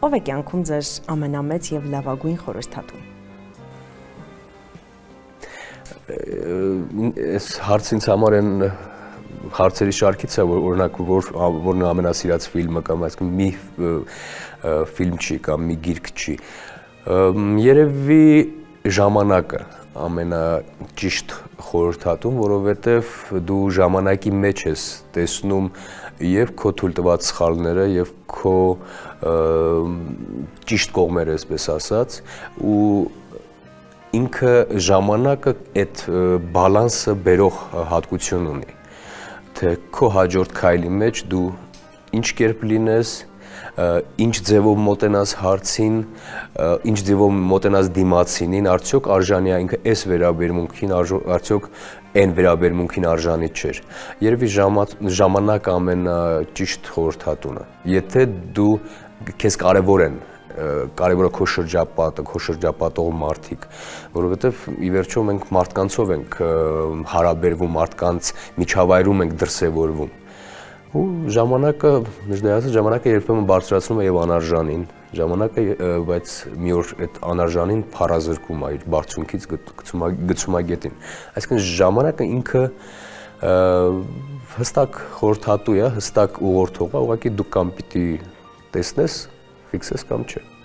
Ով է կյանքում ձեր ամենամեծ եւ լավագույն խորհրդատուն։ Այս հարցը ինձ համար են հարցերի շարքից է, որ օրինակ որն է ամենասիրած ֆիլմը կամ այսինքն մի ֆիլմ չի կամ մի գիրք չի։ Երևի ժամանակը ամենաճիշտ խորհրդատուն, որովհետև դու ժամանակի մեջ ես տեսնում եւ քո թույլ տված սխալները եւ քո ճիշտ կողմերը, այսպես ասած, ու ինքը ժամանակը այդ բալանսը բերող հատկություն ունի, թե քո հաջորդ քայլի մեջ դու ինչ կերպ լինես, ինչ ձևով մոտենաս հարցին, ինչ ձևով մոտենաս դիմացինին, արդյոք արժանի է ինքը այս վերաբերմունքին, արդյոք այն վերաբերմունքին արժանի չէր։ Երևի ժամանակը ամենաճիշտ խորհրդատունը, եթե դու քեզ կարևոր է քո շրջապատը, քո շրջապատող մարդիկ, որովհետև ի վերջո մենք մարդկանցով ենք հարաբերվում, մարդկանց միջավայրում ենք դրսևորվում։ Ու ժամանակը, ժամանակը երբեմն բարձրացնում է եւ անարժանին, ժամանակը, բայց մի օր այդ անարժանին փառազրկում է իր բարձունքից գցում է գետին։ Այսինքն ժամանակը ինքը հստակ խորհրդատու է, հստակ ուղղորդող է, ուղղակի դու կամ պիտի տեսնես, ֆիքսես կամ չէ։